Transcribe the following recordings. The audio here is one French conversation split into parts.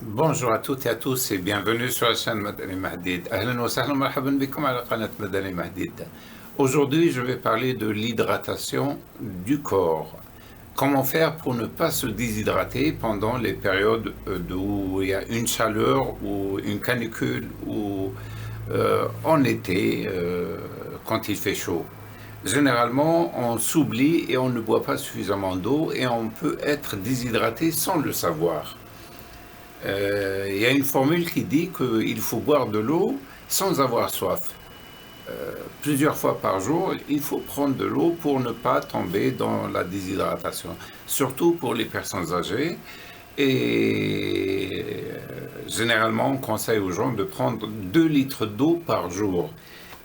Bonjour à toutes et à tous et bienvenue sur la chaîne Madani Mahdid. Ahlan wa sahlan marhaban bikum ala qanat Madani Mahdid. Aujourd'hui, je vais parler de l'hydratation du corps. Comment faire pour ne pas se déshydrater pendant les périodes où il y a une chaleur ou une canicule ou en été quand il fait chaud. Généralement, on s'oublie et on ne boit pas suffisamment d'eau et on peut être déshydraté sans le savoir. Il y a une formule qui dit qu'il faut boire de l'eau sans avoir soif. Plusieurs fois par jour, il faut prendre de l'eau pour ne pas tomber dans la déshydratation, surtout pour les personnes âgées. Et généralement, on conseille aux gens de prendre 2 litres d'eau par jour.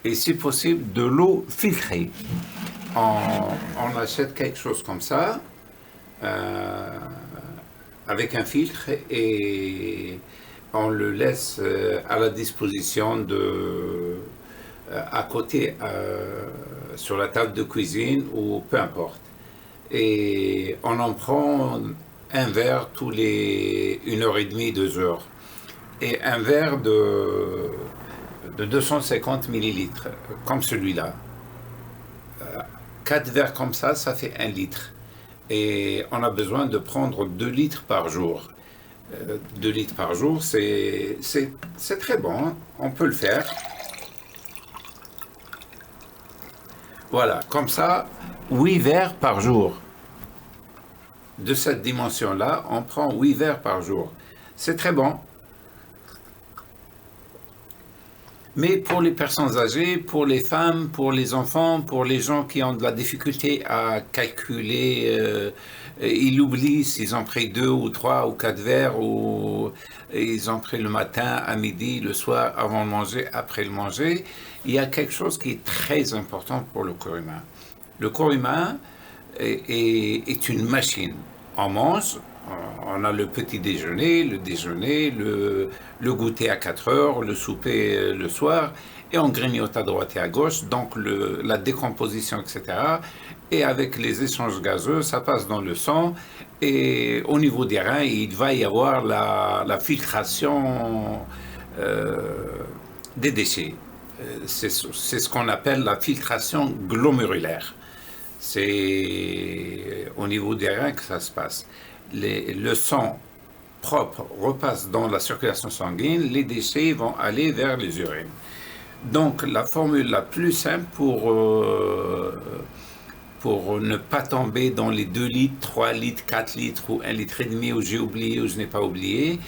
Et si possible, de l'eau filtrée. On achète quelque chose comme ça. Avec un filtre et on le laisse à la disposition à côté sur la table de cuisine ou peu importe. Et on en prend un verre tous les 1h30, 2 heures. Et un verre de 250 millilitres, comme celui-là. 4 verres comme ça fait 1 litre. Et on a besoin de prendre 2 litres par jour. 2 litres par jour, c'est très bon, hein. On peut le faire. Voilà, comme ça, 8 verres par jour. De cette dimension-là, on prend 8 verres par jour. C'est très bon. Mais pour les personnes âgées, pour les femmes, pour les enfants, pour les gens qui ont de la difficulté à calculer, ils oublient s'ils ont pris 2 ou 3 ou 4 verres ou ils ont pris le matin, à midi, le soir, avant de manger, après le manger. Il y a quelque chose qui est très important pour le corps humain. Le corps humain est une machine. On mange. On a le petit déjeuner, le goûter à 4 heures, le souper le soir, et on grignote à droite et à gauche, donc la décomposition, etc. Et avec les échanges gazeux, ça passe dans le sang, et au niveau des reins, il va y avoir la filtration des déchets. C'est ce qu'on appelle la filtration glomérulaire. C'est au niveau des reins que ça se passe. Le sang propre repasse dans la circulation sanguine, les déchets vont aller vers les urines. Donc la formule la plus simple pour ne pas tomber dans les 2 litres, 3 litres, 4 litres ou 1,5 litre où j'ai oublié ou je n'ai pas oublié,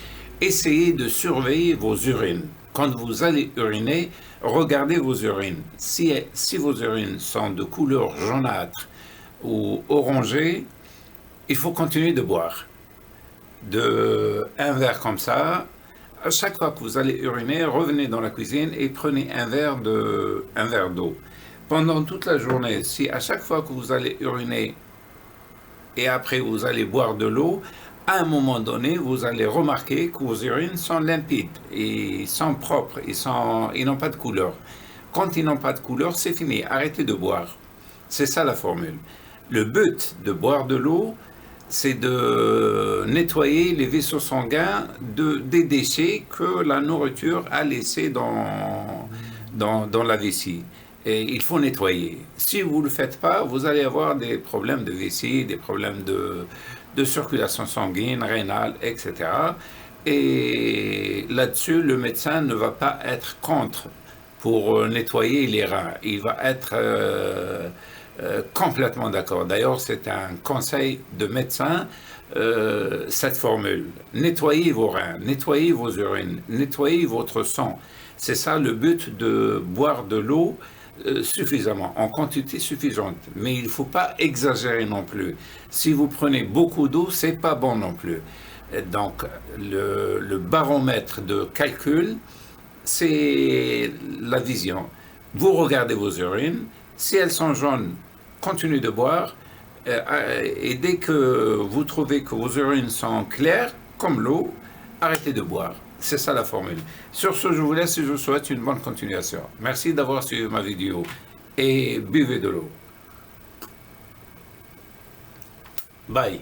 essayez de surveiller vos urines. Quand vous allez uriner, regardez vos urines. Si vos urines sont de couleur jaunâtre ou orangée, il faut continuer de boire. Un verre comme ça, à chaque fois que vous allez uriner, revenez dans la cuisine et prenez un verre d'eau. Pendant toute la journée, si à chaque fois que vous allez uriner et après vous allez boire de l'eau, à un moment donné, vous allez remarquer que vos urines sont limpides, ils sont propres, ils n'ont pas de couleur. Quand ils n'ont pas de couleur, c'est fini, arrêtez de boire. C'est ça la formule. Le but de boire de l'eau, c'est de nettoyer les vaisseaux sanguins des déchets que la nourriture a laissés dans la vessie. Et il faut nettoyer. Si vous ne le faites pas, vous allez avoir des problèmes de vessie, des problèmes de circulation sanguine, rénale, etc. Et là-dessus, le médecin ne va pas être contre pour nettoyer les reins. Il va être complètement d'accord. D'ailleurs, c'est un conseil de médecin, cette formule. Nettoyez vos reins, nettoyez vos urines, nettoyez votre sang. C'est ça le but de boire de l'eau suffisamment, en quantité suffisante. Mais il ne faut pas exagérer non plus. Si vous prenez beaucoup d'eau, c'est pas bon non plus. Donc, le baromètre de calcul, c'est la vision. Vous regardez vos urines, si elles sont jaunes, continuez de boire, et dès que vous trouvez que vos urines sont claires, comme l'eau, arrêtez de boire. C'est ça la formule. Sur ce, je vous laisse et je vous souhaite une bonne continuation. Merci d'avoir suivi ma vidéo et buvez de l'eau. Bye.